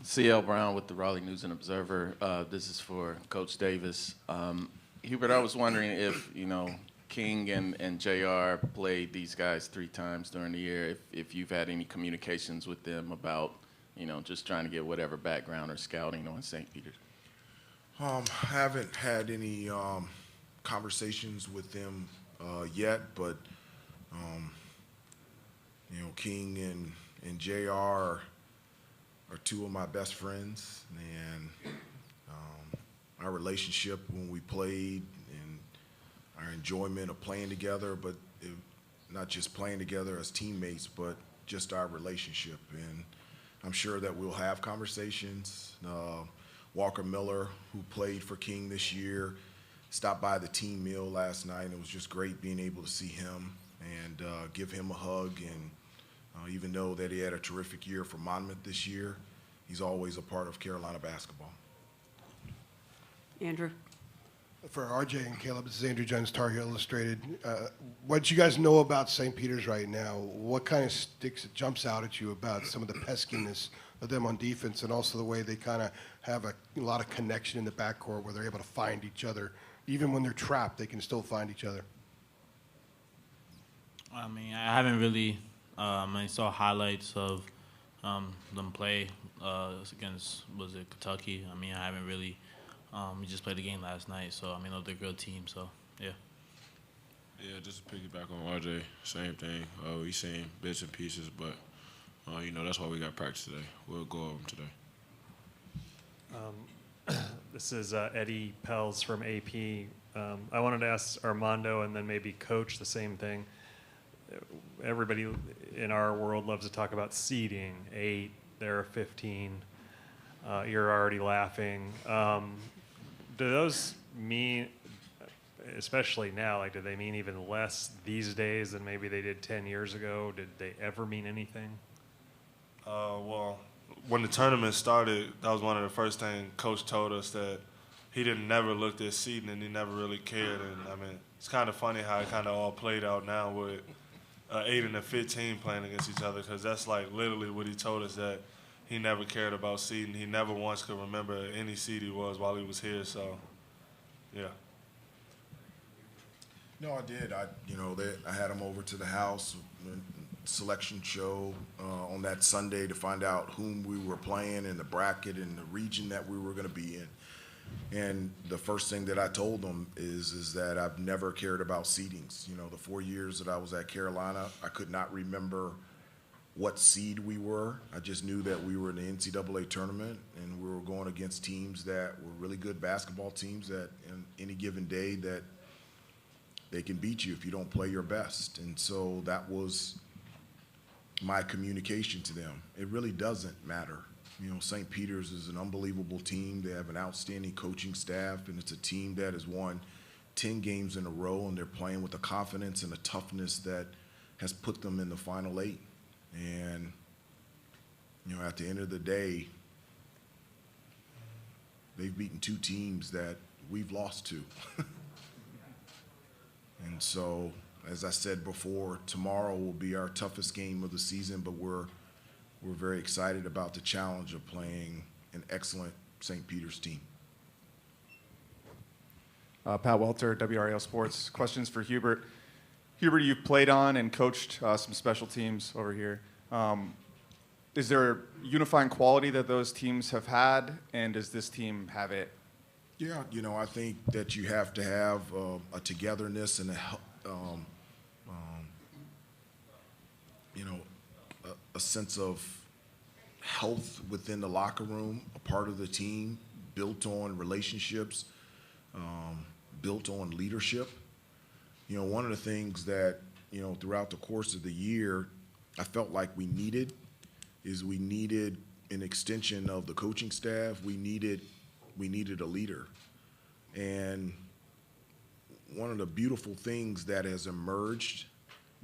CL Brown with the Raleigh News and Observer. This is for Coach Davis. Hubert, I was wondering if, King and JR played these guys 3 times during the year, if you've had any communications with them about, just trying to get whatever background or scouting on St. Peter's. Haven't had any conversations with them yet, but King and JR are 2 of my best friends, and our relationship when we played and our enjoyment of playing together, but not just playing together as teammates, but just our relationship. And I'm sure that we'll have conversations. Walker Miller, who played for King this year, stopped by the team meal last night, and it was just great being able to see him and give him a hug. And even though that he had a terrific year for Monmouth this year, he's always a part of Carolina basketball. Andrew. For RJ and Caleb, this is Andrew Jones, Tar Heel Illustrated. What you guys know about St. Peter's right now, what kind of jumps out at you about some of the peskiness of them on defense, and also the way they kind of have a lot of connection in the backcourt where they're able to find each other? Even when they're trapped, they can still find each other. I mean, I haven't really I saw highlights of them play against, was it Kentucky? I mean, I haven't really we just played the game last night, so I mean, they're a good team, so yeah. Yeah, just to piggyback on RJ, same thing. We seen bits and pieces, but that's why we got practice today. We'll go over them today. This is Eddie Pels from AP. I wanted to ask Armando and then maybe Coach the same thing. Everybody in our world loves to talk about seeding. 8, there are 15. You're already laughing. Do those mean, especially now, do they mean even less these days than maybe they did 10 years ago? Did they ever mean anything? Well, when the tournament started, that was one of the first things Coach told us, that he didn't never look at seeding and he never really cared. And I mean, it's kind of funny how it kind of all played out now with 8 and a 15 playing against each other, because that's like literally what he told us, that he never cared about seeding. He never once could remember any seed he was while he was here. So, yeah. No, I did. I had him over to the house, selection show on that Sunday to find out whom we were playing in the bracket and the region that we were going to be in. And the first thing that I told them is that I've never cared about seedings. The 4 years that I was at Carolina, I could not remember what seed we were. I just knew that we were in the NCAA tournament and we were going against teams that were really good basketball teams that in any given day that they can beat you if you don't play your best. And so that was my communication to them. It really doesn't matter. St. Peter's is an unbelievable team. They have an outstanding coaching staff, and it's a team that has won 10 games in a row, and they're playing with a confidence and a toughness that has put them in the Final 8. And, at the end of the day, they've beaten 2 teams that we've lost to. And so, as I said before, tomorrow will be our toughest game of the season, but we're very excited about the challenge of playing an excellent St. Peter's team. Pat Welter, WRAL Sports. Questions for Hubert. Hubert, you've played on and coached some special teams over here. Is there a unifying quality that those teams have had, and does this team have it? Yeah, I think that you have to have a togetherness and a sense of health within the locker room, a part of the team, built on relationships, built on leadership. One of the things that, throughout the course of the year, I felt like we needed an extension of the coaching staff. We needed a leader. And one of the beautiful things that has emerged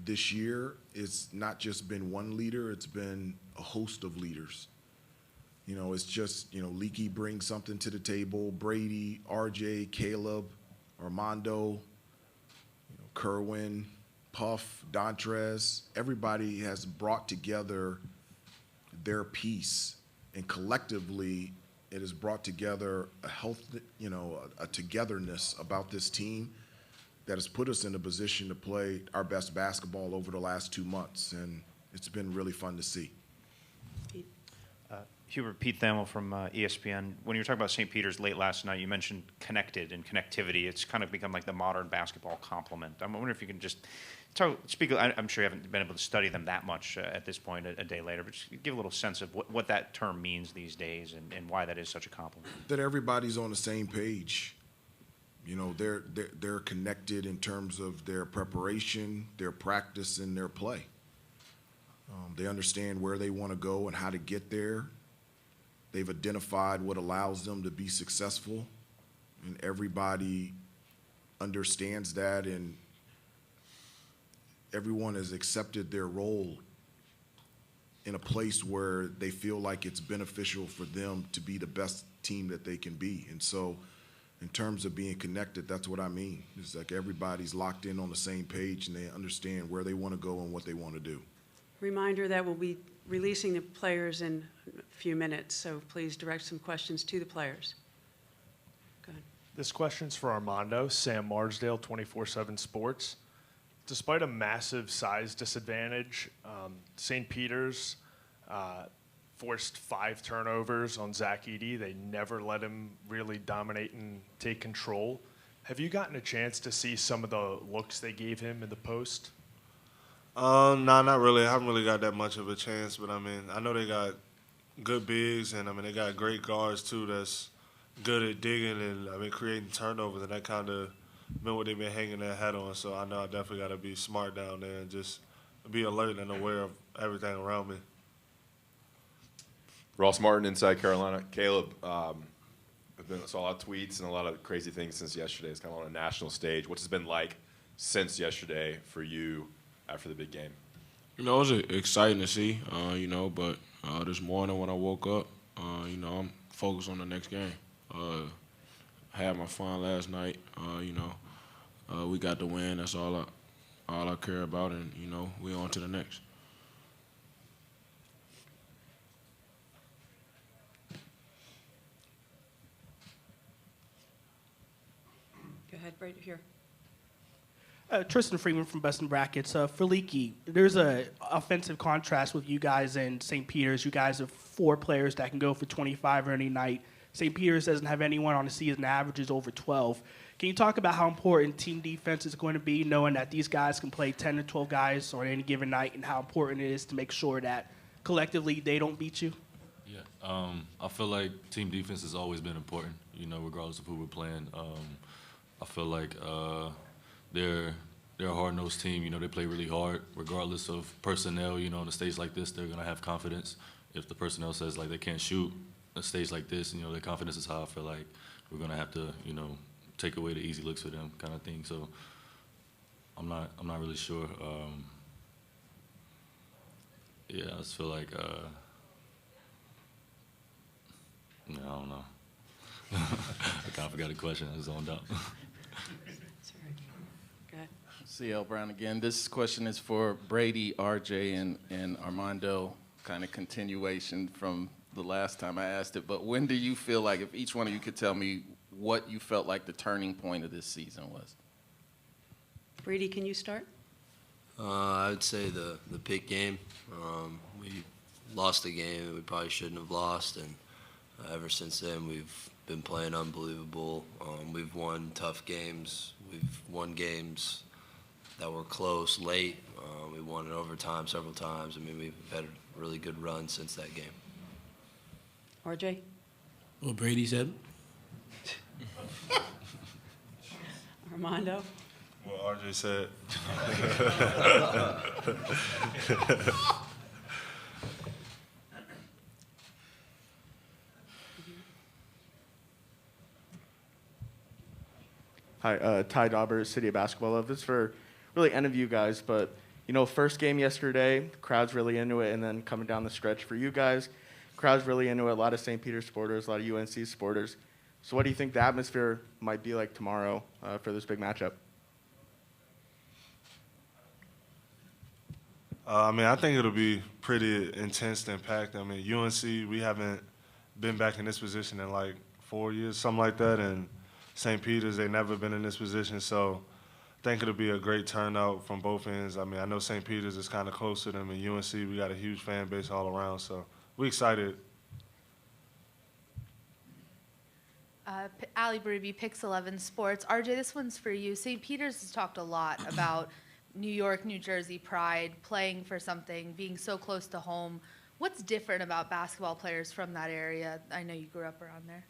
this year is not just been one leader, it's been a host of leaders. It's just, Leaky brings something to the table, Brady, RJ, Caleb, Armando, Kerwin, Puff, Dontrez, everybody has brought together their piece and collectively it has brought together a togetherness about this team that has put us in a position to play our best basketball over the last 2 months, and it's been really fun to see. Hubert, Pete Thamel from ESPN. When you were talking about St. Peter's late last night, you mentioned connected and connectivity. It's kind of become like the modern basketball complement. I'm wondering if you can just speak. I'm sure you haven't been able to study them that much at this point, a day later, but just give a little sense of what that term means these days and why that is such a compliment. That everybody's on the same page. You know, they're connected in terms of their preparation, their practice, and their play. They understand where they want to go and how to get there. They've identified what allows them to be successful, and everybody understands that, and everyone has accepted their role in a place where they feel like it's beneficial for them to be the best team that they can be. And so in terms of being connected, that's what I mean. It's like everybody's locked in on the same page, and they understand where they want to go and what they want to do. Reminder that we'll be releasing the players in a few minutes, so please direct some questions to the players. Go ahead. This question's for Armando, Sam Marsdale, 24/7 Sports. Despite a massive size disadvantage, St. Peter's forced 5 turnovers on Zach Edey. They never let him really dominate and take control. Have you gotten a chance to see some of the looks they gave him in the post? No, not really. I haven't really got that much of a chance, but I mean, I know they got good bigs, and I mean, they got great guards too that's good at digging and I mean creating turnovers, and that kind of been what they've been hanging their hat on. So I know I definitely got to be smart down there and just be alert and aware of everything around me. Ross Martin, Inside Carolina. Caleb, I've saw a lot of tweets and a lot of crazy things since yesterday. It's kind of on a national stage. What's it been like since yesterday for you after the big game? You know, it was exciting to see, but this morning when I woke up, I'm focused on the next game. I had my fun last night. We got the win. That's all I care about, and, we on to the next. Go ahead, right here. Tristan Freeman from Best in Brackets. For Leaky, there's a offensive contrast with you guys and St. Peter's. You guys have 4 players that can go for 25 any night. St. Peter's doesn't have anyone on the season averages over 12. Can you talk about how important team defense is going to be, knowing that these guys can play 10 to 12 guys on any given night, and how important it is to make sure that collectively they don't beat you? Yeah, I feel like team defense has always been important, regardless of who we're playing. I feel like they're a hard-nosed team. They play really hard, regardless of personnel. On a stage like this, they're gonna have confidence. If the personnel says like they can't shoot, a stage like this, their confidence is high. I feel like we're gonna have to, take away the easy looks for them, kind of thing. So I'm not really sure. Yeah, I just feel like I don't know. I kind of forgot the question. I was zoned out. Sorry. Go ahead. CL Brown again. This question is for Brady, RJ, and Armando, kind of continuation from the last time I asked it. But when do you feel like, if each one of you could tell me what you felt like the turning point of this season was? Brady, can you start? I would say the Pitt game. We lost a game that we probably shouldn't have lost, and ever since then we've been playing unbelievable. We've won tough games. We've won games that were close late. We won in overtime several times. I mean, we've had a really good run since that game. RJ? Well, Brady said. Armando? Well, RJ said. Hi, Ty Dauber, City of Basketball Love. This is for really any of you guys, but, first game yesterday, the crowd's really into it, and then coming down the stretch for you guys, crowd's really into it, a lot of St. Peter's supporters, a lot of UNC supporters. So what do you think the atmosphere might be like tomorrow for this big matchup? I think it'll be pretty intense and packed. I mean, UNC, we haven't been back in this position in like 4 years, something like that, and St. Peter's, they've never been in this position, so I think it'll be a great turnout from both ends. I mean, I know St. Peter's is kind of close to them, and UNC, we got a huge fan base all around, so we're excited. Ali Berube, Pix 11 Sports. RJ, this one's for you. St. Peter's has talked a lot about New York, New Jersey pride, playing for something, being so close to home. What's different about basketball players from that area? I know you grew up around there.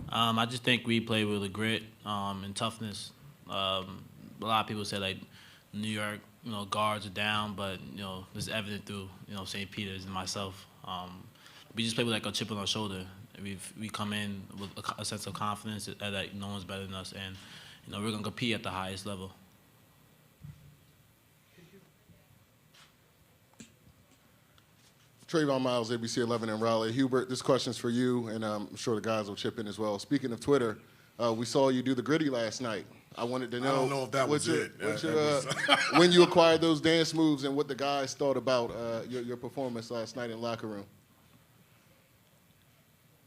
I just think we play with a grit and toughness. A lot of people say like New York, guards are down, but it's evident through St. Peter's and myself. We just play with like a chip on our shoulder. We come in with a sense of confidence that no one's better than us, and we're gonna compete at the highest level. Trayvon Miles, ABC 11 in Raleigh. Hubert, this question's for you, and I'm sure the guys will chip in as well. Speaking of Twitter, we saw you do the gritty last night. I wanted to know. I don't know if that was it. When you acquired those dance moves and what the guys thought about your performance last night in the locker room.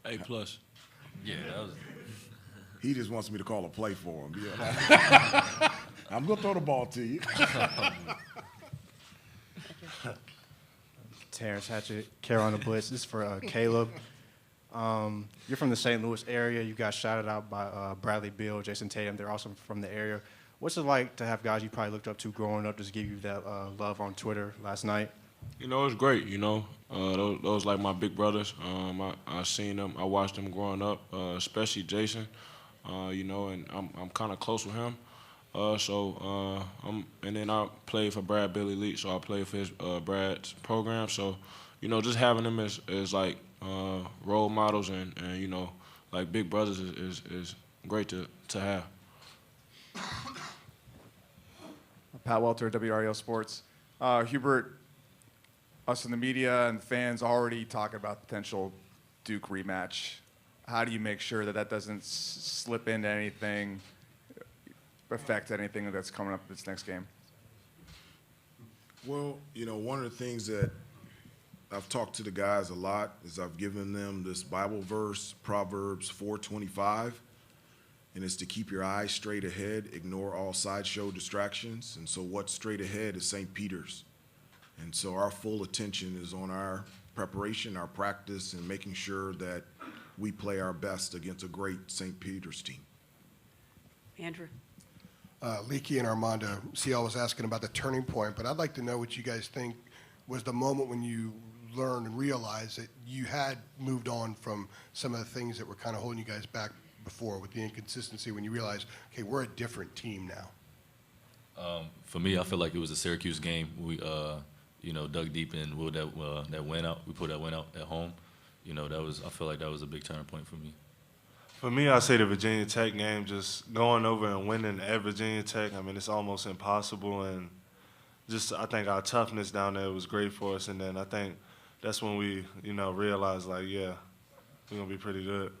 A+. Yeah, that was. He just wants me to call a play for him. Yeah. I'm going to throw the ball to you. Terrence Hatchett, Carolina Blitz. This is for Caleb. You're from the St. Louis area. You got shouted out by Bradley Beal, Jason Tatum. They're also from the area. What's it like to have guys you probably looked up to growing up just give you that love on Twitter last night? It's great, those like my big brothers. I seen them, I watched them growing up, especially Jason, and I'm kind of close with him. And then I played for Brad Billy Elite, so I played for his Brad's program. So, just having them as like role models and like big brothers is great to have. Pat Welter, WRAL Sports. Hubert, us in the media and fans already talking about potential Duke rematch. How do you make sure that doesn't slip into anything, affect anything that's coming up this next game? Well, one of the things that I've talked to the guys a lot is I've given them this Bible verse, Proverbs 4:25, and it's to keep your eyes straight ahead, ignore all sideshow distractions. And so what's straight ahead is St. Peter's. And so our full attention is on our preparation, our practice, and making sure that we play our best against a great St. Peter's team. Andrew. Leaky and Armando, CL was asking about the turning point, but I'd like to know what you guys think was the moment when you learned and realized that you had moved on from some of the things that were kind of holding you guys back before with the inconsistency, when you realized, okay, we're a different team now. For me, I feel like it was a Syracuse game. We dug deep and that win out. We put that win out at home. I feel like that was a big turning point for me. For me, I say the Virginia Tech game, just going over and winning at Virginia Tech. I mean, it's almost impossible, and I think our toughness down there was great for us. And then I think that's when we, realized, like, yeah, we're gonna be pretty good.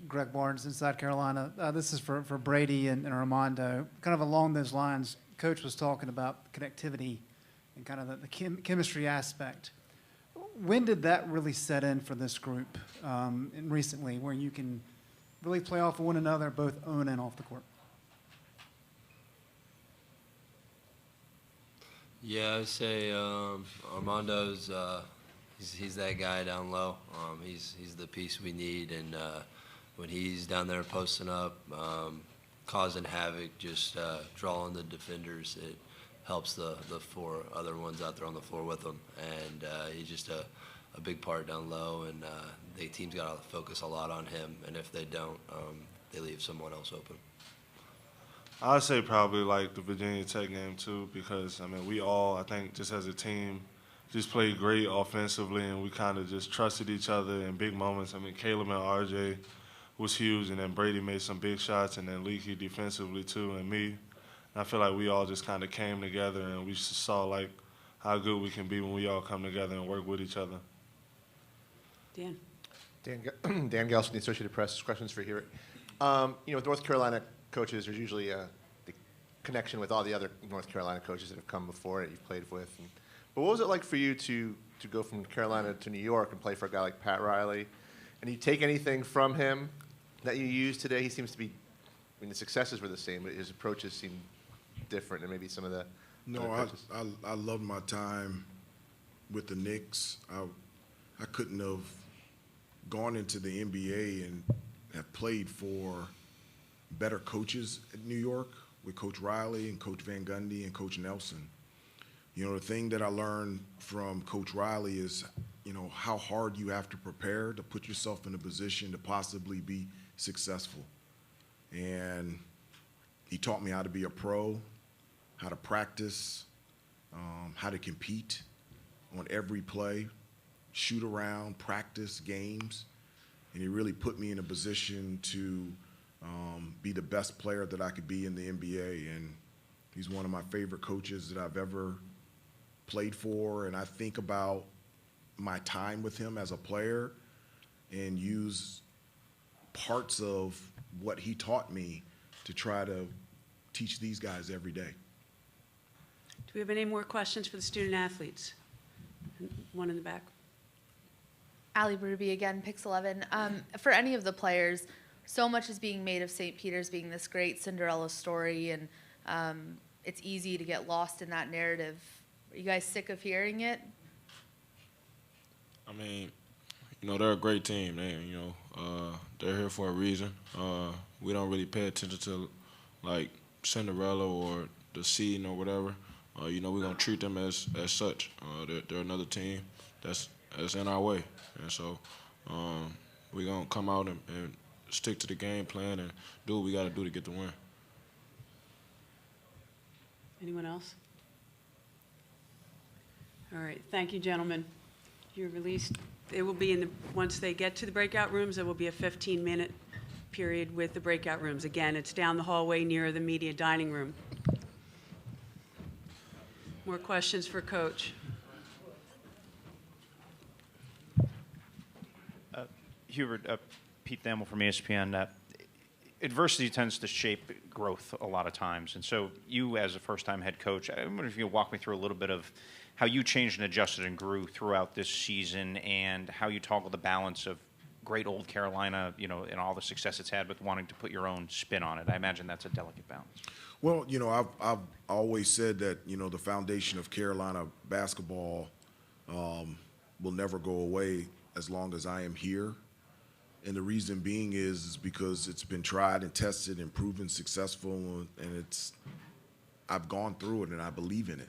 Greg Barnes in South Carolina. This is for Brady and Armando. Kind of along those lines, Coach was talking about connectivity and kind of the chemistry aspect. When did that really set in for this group and recently, where you can really play off of one another, both on and off the court? Yeah, I would say Armando's he's that guy down low. He's the piece we need, and when he's down there posting up, causing havoc, just drawing the defenders, it helps the four other ones out there on the floor with him. And he's just a big part down low, and the team's got to focus a lot on him. And if they don't, they leave someone else open. I'd say probably like the Virginia Tech game too, because we all, I think, just as a team, just played great offensively, and we kind of just trusted each other in big moments. Caleb and RJ was huge, and then Brady made some big shots, and then Leaky defensively too, and me. And I feel like we all just kind of came together, and we just saw like how good we can be when we all come together and work with each other. Dan. Dan Gelston, the Associated Press. Questions for Hubert. With North Carolina coaches, there's usually the connection with all the other North Carolina coaches that have come before that you've played with. But what was it like for you to go from Carolina to New York and play for a guy like Pat Riley? And you take anything from him that you use today? He seems to be, the successes were the same, but his approaches seem different than maybe some of the No, other coaches. I loved my time with the Knicks. I couldn't have gone into the NBA and have played for better coaches at New York with Coach Riley and Coach Van Gundy and Coach Nelson. The thing that I learned from Coach Riley is, how hard you have to prepare to put yourself in a position to possibly be successful. And he taught me how to be a pro, how to practice, how to compete on every play, shoot around, practice games. And he really put me in a position to be the best player that I could be in the NBA. And he's one of my favorite coaches that I've ever played for. And I think about my time with him as a player and use parts of what he taught me to try to teach these guys every day. Do we have any more questions for the student athletes? One in the back. Allie Ruby again, Pix 11. For any of the players, so much is being made of St. Peter's being this great Cinderella story, and it's easy to get lost in that narrative. Are you guys sick of hearing it? I mean, they're a great team. They're here for a reason. We don't really pay attention to like Cinderella or the seeding or whatever. We're gonna treat them as such. They're another team that's in our way, and so we're gonna come out and stick to the game plan and do what we got to do to get the win. Anyone else? All right, thank you, gentlemen. You're released. It will be once they get to the breakout rooms, there will be a 15-minute period with the breakout rooms. Again, it's down the hallway near the media dining room. More questions for Coach? Hubert, Pete Thamel from ESPN. Adversity tends to shape growth a lot of times. And so you, as a first-time head coach, I wonder if you could walk me through a little bit of how you changed and adjusted and grew throughout this season and how you toggle the balance of great old Carolina, and all the success it's had with wanting to put your own spin on it. I imagine that's a delicate balance. Well, I've always said that, the foundation of Carolina basketball will never go away as long as I am here. And the reason being is because it's been tried and tested and proven successful, and I've gone through it and I believe in it.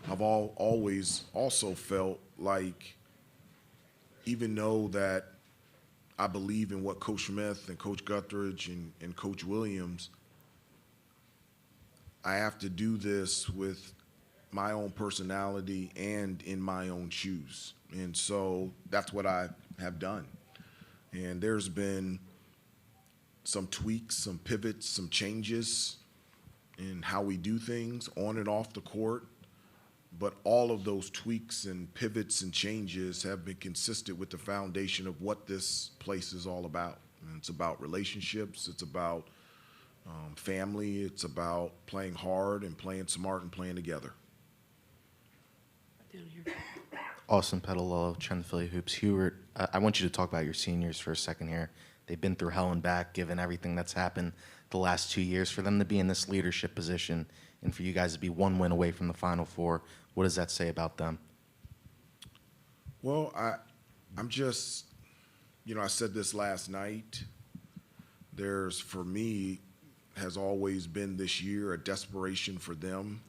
I've always also felt like, even though that I believe in what Coach Smith and Coach Guthridge and Coach Williams, I have to do this with my own personality and in my own shoes. And so that's what I have done. And there's been some tweaks, some pivots, some changes in how we do things on and off the court. But all of those tweaks and pivots and changes have been consistent with the foundation of what this place is all about. And it's about relationships. It's about family. It's about playing hard and playing smart and playing together. Down here. Austin Petalolo, Trend Philly Hoops. Hubert, I want you to talk about your seniors for a second here. They've been through hell and back, given everything that's happened the last 2 years. For them to be in this leadership position and for you guys to be one win away from the Final Four, what does that say about them? Well, I'm just, I said this last night. There's, for me, has always been this year a desperation for them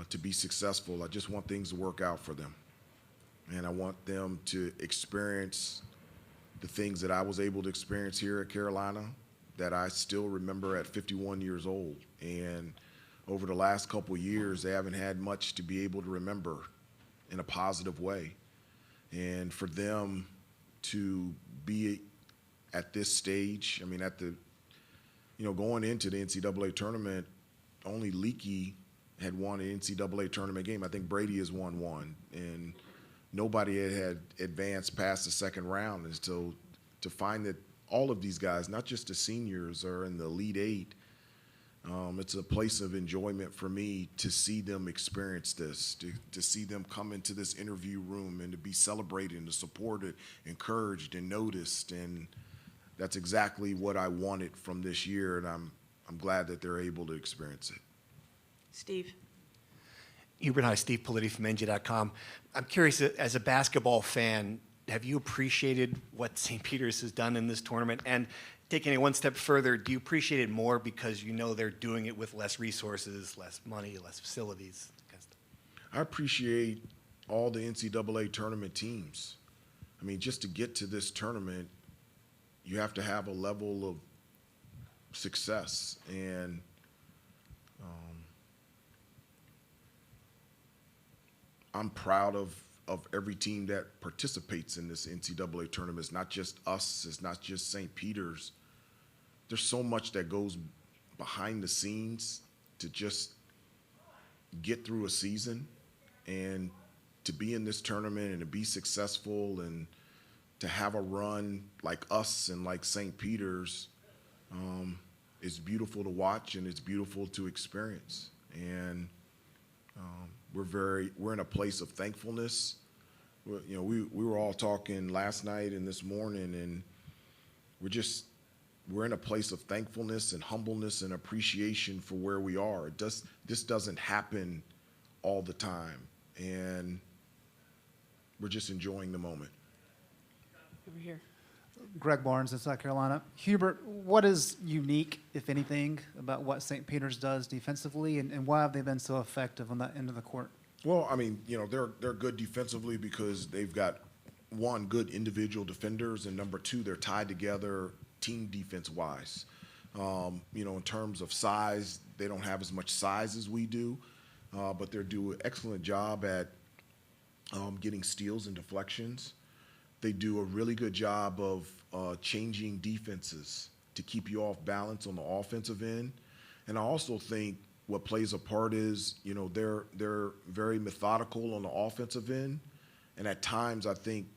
to be successful. I just want things to work out for them. And I want them to experience the things that I was able to experience here at Carolina that I still remember at 51 years old. And over the last couple of years, they haven't had much to be able to remember in a positive way. And for them to be at this stage, going into the NCAA tournament, only Leaky had won an NCAA tournament game. I think Brady has won one. And nobody had advanced past the second round. And so to find that all of these guys, not just the seniors, are in the Elite Eight. It's a place of enjoyment for me to see them experience this, to see them come into this interview room and to be celebrated and supported, encouraged and noticed. And that's exactly what I wanted from this year, and I'm glad that they're able to experience it. Steve. Hubert, hi, Steve Politi from NJ.com. I'm curious, as a basketball fan, have you appreciated what St. Peter's has done in this tournament? And taking it one step further, do you appreciate it more because you know they're doing it with less resources, less money, less facilities? I appreciate all the NCAA tournament teams. I mean, just to get to this tournament, you have to have a level of success. And I'm proud of every team that participates in this NCAA tournament. It's not just us. It's not just St. Peter's. There's so much that goes behind the scenes to just get through a season and to be in this tournament and to be successful and to have a run like us and like St. Peter's. It's beautiful to watch and it's beautiful to experience. And we're in a place of thankfulness. You know, we were all talking last night and this morning, and we're in a place of thankfulness and humbleness and appreciation for where we are. This doesn't happen all the time, and we're just enjoying the moment. Over here. Greg Barnes in South Carolina. Hubert, what is unique, if anything, about what St. Peter's does defensively, and why have they been so effective on that end of the court? Well, I mean, you know, they're good defensively because they've got, one, good individual defenders, and number two, they're tied together team defense-wise. You know, in terms of size, they don't have as much size as we do, but they do an excellent job at getting steals and deflections. They do a really good job of changing defenses to keep you off balance on the offensive end. And I also think what plays a part is, you know, they're very methodical on the offensive end. And at times I think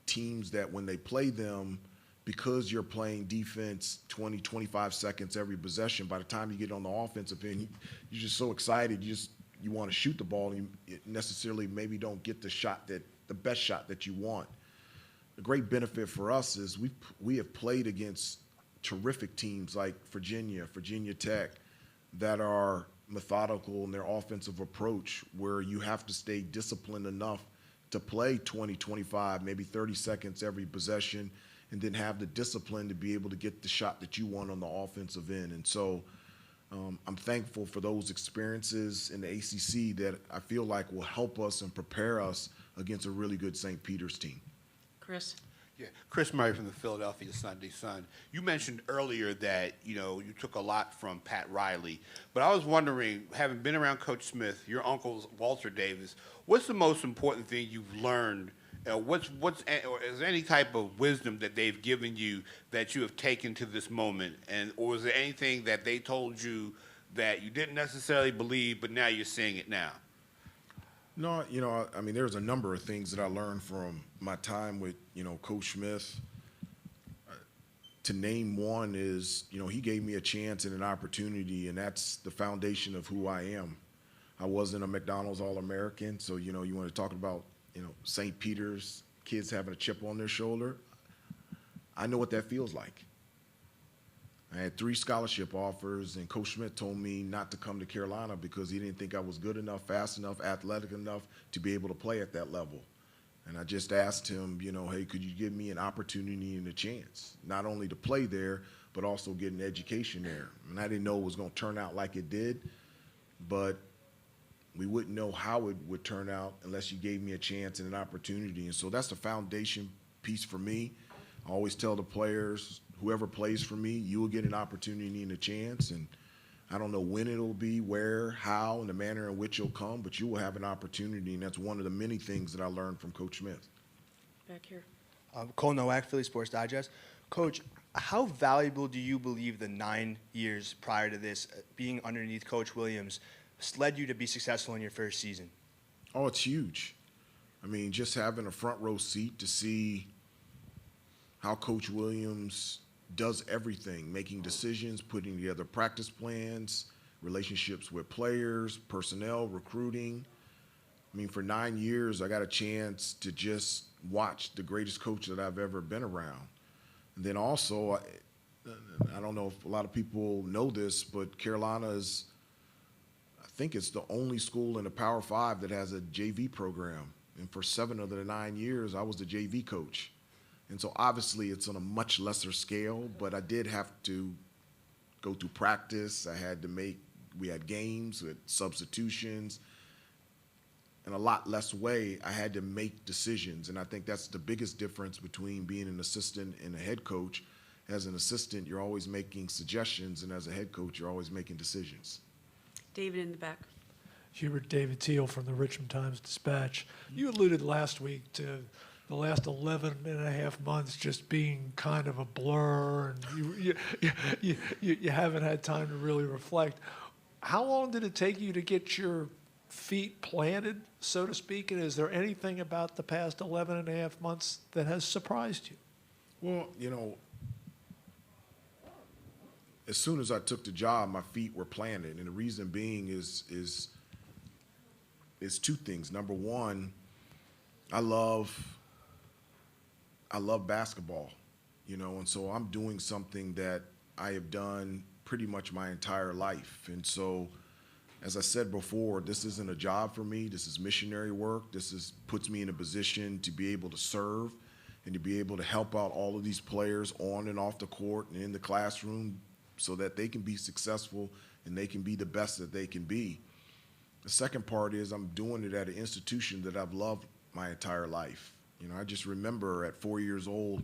teams that when they play them, because you're playing defense 20, 25 seconds every possession, by the time you get on the offensive end, you're just so excited, you want to shoot the ball, and you necessarily maybe don't get the best shot that you want. The great benefit for us is we have played against terrific teams like Virginia Tech, that are methodical in their offensive approach, where you have to stay disciplined enough to play 20, 25, maybe 30 seconds every possession, and then have the discipline to be able to get the shot that you want on the offensive end. And so I'm thankful for those experiences in the ACC that I feel like will help us and prepare us against a really good St. Peter's team. Chris. Yeah, Chris Murray from the Philadelphia Sunday Sun. You mentioned earlier that, you know, you took a lot from Pat Riley, but I was wondering, having been around Coach Smith, your uncle's Walter Davis, what's the most important thing you've learned? Or is there any type of wisdom that they've given you that you have taken to this moment? Or is there anything that they told you that you didn't necessarily believe, but now you're seeing it now? No, you know, I mean, there's a number of things that I learned from my time with, you know, Coach Smith. To name one is, you know, he gave me a chance and an opportunity, and that's the foundation of who I am. I wasn't a McDonald's All-American, so, you know, you want to talk about, you know, St. Peter's, kids having a chip on their shoulder. I know what that feels like. I had 3 scholarship offers, and Coach Smith told me not to come to Carolina because he didn't think I was good enough, fast enough, athletic enough to be able to play at that level. And I just asked him, you know, hey, could you give me an opportunity and a chance, not only to play there, but also get an education there. And I didn't know it was going to turn out like it did, but we wouldn't know how it would turn out unless you gave me a chance and an opportunity. And so that's the foundation piece for me. I always tell the players, whoever plays for me, you will get an opportunity and a chance. And I don't know when it'll be, where, how, and the manner in which it'll come, but you will have an opportunity, and that's one of the many things that I learned from Coach Smith. Back here. Cole Nowak, Philly Sports Digest. Coach, how valuable do you believe the 9 years prior to this, being underneath Coach Williams, led you to be successful in your first season? Oh, it's huge. I mean, just having a front row seat to see how Coach Williams does everything, making decisions, putting together practice plans, relationships with players, personnel, recruiting. I mean, for 9 years, I got a chance to just watch the greatest coach that I've ever been around. And then also, I don't know if a lot of people know this, but Carolina is, I think it's the only school in the Power Five that has a JV program. And for 7 of the 9 years, I was the JV coach. And so obviously it's on a much lesser scale, but I did have to go through practice. We had games with substitutions. In a lot less way, I had to make decisions. And I think that's the biggest difference between being an assistant and a head coach. As an assistant, you're always making suggestions, and as a head coach, you're always making decisions. David in the back. Hubert, David Teal from the Richmond Times-Dispatch. You alluded last week to the last 11 and a half months just being kind of a blur, and you haven't had time to really reflect. How long did it take you to get your feet planted, so to speak, and is there anything about the past 11 and a half months that has surprised you? Well, as soon as I took the job, my feet were planted, and the reason being is two things. Number one, I love basketball, and so I'm doing something that I have done pretty much my entire life. And so, as I said before, this isn't a job for me. This is missionary work. Puts me in a position to be able to serve and to be able to help out all of these players on and off the court and in the classroom so that they can be successful and they can be the best that they can be. The second part is I'm doing it at an institution that I've loved my entire life. I just remember at 4 years old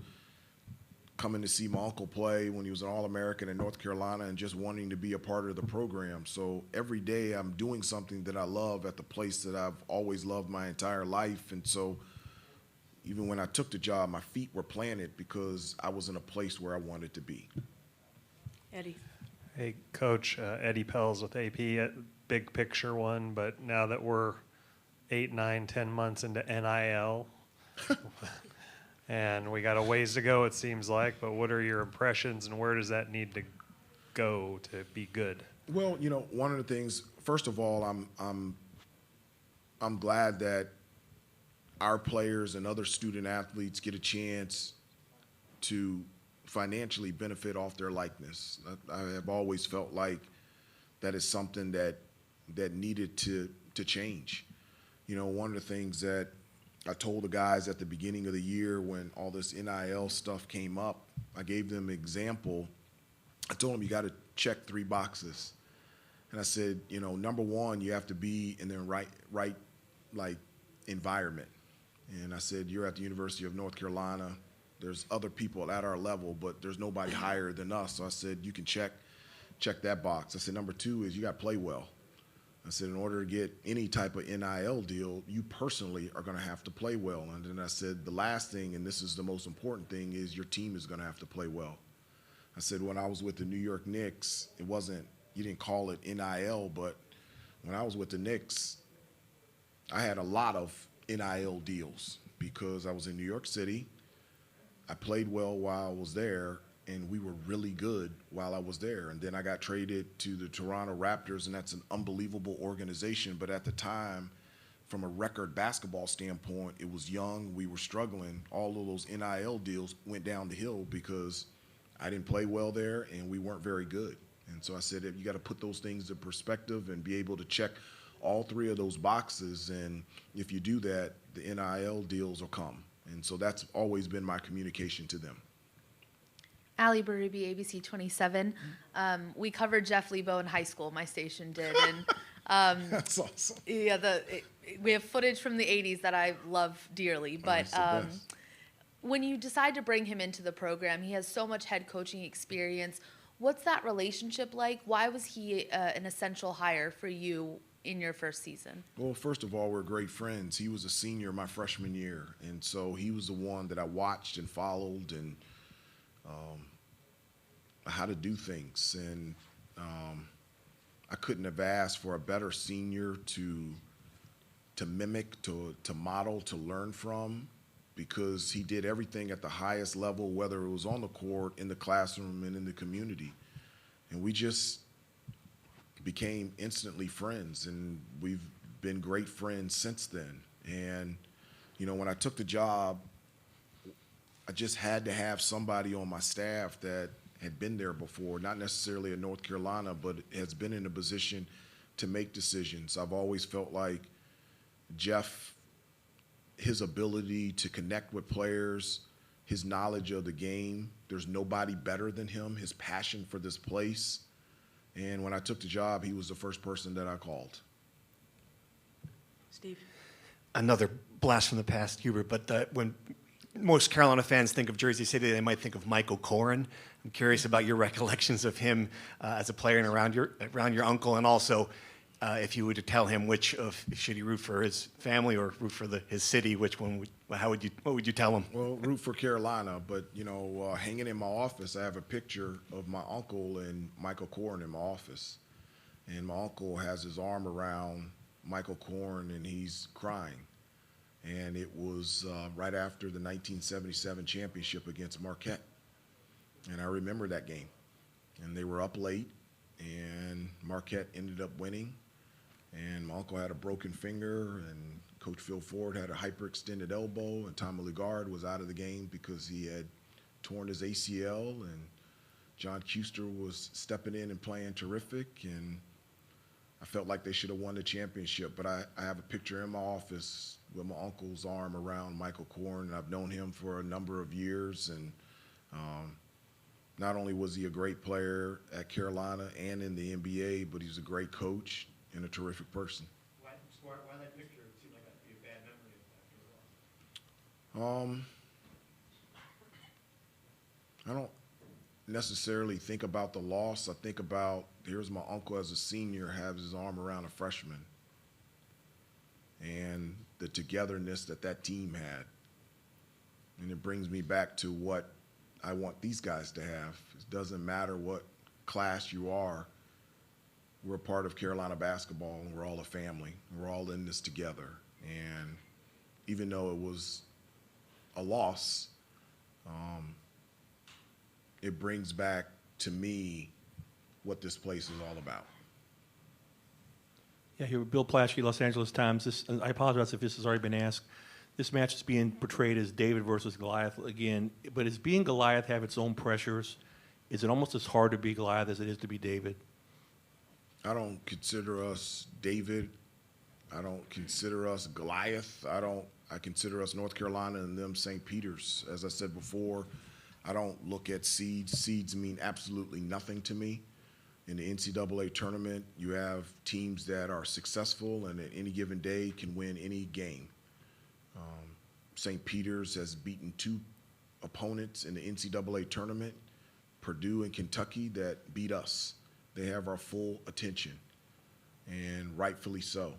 coming to see my uncle play when he was an All-American in North Carolina and just wanting to be a part of the program. So every day I'm doing something that I love at the place that I've always loved my entire life. And so even when I took the job, my feet were planted because I was in a place where I wanted to be. Eddie. Hey, Coach, Eddie Pels with AP, big picture one, but now that we're 8, 9, 10 months into NIL, and we got a ways to go, it seems like, but what are your impressions and where does that need to go to be good? Well, one of the things, first of all, I'm glad that our players and other student athletes get a chance to financially benefit off their likeness. I have always felt like that is something that needed to change. One of the things that I told the guys at the beginning of the year when all this NIL stuff came up, I gave them an example. I told them you got to check 3 boxes. And I said, number one, you have to be in the right environment. And I said, you're at the University of North Carolina. There's other people at our level, but there's nobody higher than us. So I said, you can check that box. I said, number 2 is you got to play well. I said, in order to get any type of NIL deal, you personally are going to have to play well. And then I said, the last thing, and this is the most important thing, is your team is going to have to play well. I said, when I was with the New York Knicks, you didn't call it NIL, but when I was with the Knicks, I had a lot of NIL deals because I was in New York City. I played well while I was there, and we were really good while I was there. And then I got traded to the Toronto Raptors, and that's an unbelievable organization. But at the time, from a record basketball standpoint, it was young, we were struggling. All of those NIL deals went down the hill because I didn't play well there, and we weren't very good. And so I said, you got to put those things in perspective and be able to check all 3 of those boxes. And if you do that, the NIL deals will come. And so that's always been my communication to them. Allie Berube, ABC 27. We covered Jeff Lebo in high school, my station did. And that's awesome. Yeah, we have footage from the 80s that I love dearly. But when you decide to bring him into the program, he has so much head coaching experience. What's that relationship like? Why was he an essential hire for you in your first season? Well, first of all, we're great friends. He was a senior my freshman year, and so he was the one that I watched and followed and how to do things. And I couldn't have asked for a better senior to mimic, to model, to learn from, because he did everything at the highest level, whether it was on the court, in the classroom, and in the community. And we just became instantly friends, and we've been great friends since then. And, you know, when I took the job, I just had to have somebody on my staff that had been there before, not necessarily in North Carolina, but has been in a position to make decisions. I've always felt like Jeff, his ability to connect with players, his knowledge of the game, there's nobody better than him, his passion for this place. And when I took the job, he was the first person that I called. Steve? Another blast from the past, Hubert, but when most Carolina fans think of Jersey City, they might think of Michael Corrin. I'm curious about your recollections of him as a player and around your uncle, and also if you were to tell him should he root for his family or root for his city, what would you tell him? Well, root for Carolina, but you know, hanging in my office, I have a picture of my uncle and Michael Corrin in my office, and my uncle has his arm around Michael Corrin and he's crying. And it was right after the 1977 championship against Marquette. And I remember that game. And they were up late, and Marquette ended up winning. And my uncle had a broken finger, and Coach Phil Ford had a hyperextended elbow, and Tom Ligard was out of the game because he had torn his ACL, and John Kuster was stepping in and playing terrific, and I felt like they should have won the championship. But I have a picture in my office with my uncle's arm around Michael Corrin, and I've known him for a number of years, and not only was he a great player at Carolina and in the NBA, but he's a great coach and a terrific person. Why that picture? It seemed like that'd be a bad memory I don't necessarily think about the loss. I think about, here's my uncle as a senior has his arm around a freshman, and the togetherness that team had. And it brings me back to what I want these guys to have. It doesn't matter what class you are. We're a part of Carolina basketball, and we're all a family. We're all in this together. And even though it was a loss, it brings back to me what this place is all about. Yeah, here, Bill Plaschke, Los Angeles Times. I apologize if this has already been asked. This match is being portrayed as David versus Goliath again, but does being Goliath have its own pressures? Is it almost as hard to be Goliath as it is to be David? I don't consider us David. I don't consider us Goliath. I consider us North Carolina and them St. Peter's. As I said before, I don't look at seeds. Seeds mean absolutely nothing to me. In the NCAA tournament, you have teams that are successful and at any given day can win any game. St. Peter's has beaten two opponents in the NCAA tournament, Purdue and Kentucky, that beat us. They have our full attention, and rightfully so.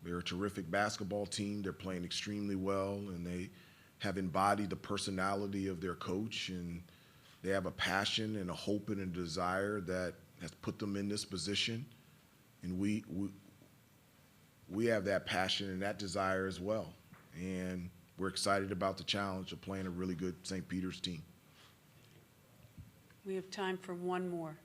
They're a terrific basketball team. They're playing extremely well, and they have embodied the personality of their coach, and they have a passion and a hope and a desire that has put them in this position. And we have that passion and that desire as well. And we're excited about the challenge of playing a really good St. Peter's team. We have time for one more.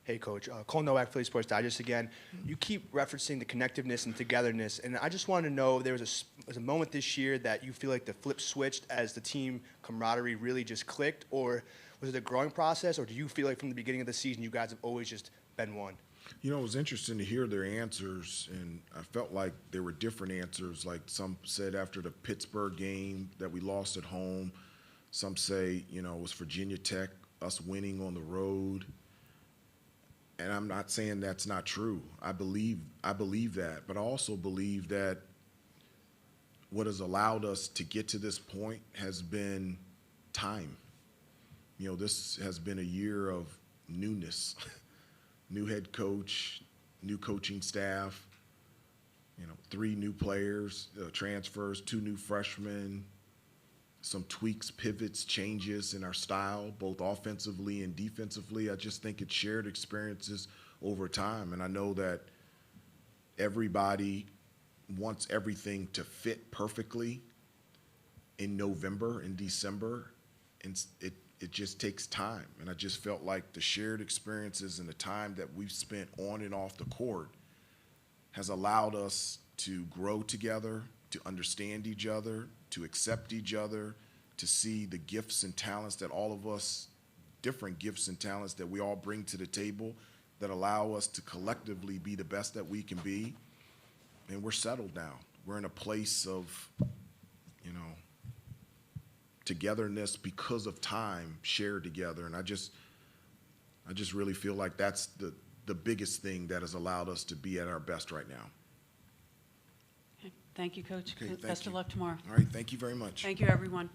Hey, Coach. Cole Nowak, Philly Sports Digest again. You keep referencing the connectiveness and togetherness, and I just want to know, there was a moment this year that you feel like the flip switched as the team camaraderie really just clicked, or was it a growing process, or do you feel like from the beginning of the season you guys have always just been one? You know, it was interesting to hear their answers, and I felt like there were different answers. Like some said after the Pittsburgh game that we lost at home. Some say, you know, it was Virginia Tech, us winning on the road. And I'm not saying that's not true. I believe that, but I also believe that what has allowed us to get to this point has been time. You know, this has been a year of newness. New head coach, new coaching staff, you know, 3 new players, transfers, 2 new freshmen, some tweaks, pivots, changes in our style, both offensively and defensively. I just think it's shared experiences over time. And I know that everybody wants everything to fit perfectly in November and December, and it just takes time. And I just felt like the shared experiences and the time that we've spent on and off the court has allowed us to grow together, to understand each other, to accept each other, to see the gifts and talents that all of us, different gifts and talents that we all bring to the table that allow us to collectively be the best that we can be. And we're settled now. We're in a place of, you know, togetherness because of time shared together. And I just really feel like that's the biggest thing that has allowed us to be at our best right now. Okay. Thank you, Coach. Okay, thank Best of you. luck tomorrow. All right, thank you very much. Thank you, everyone.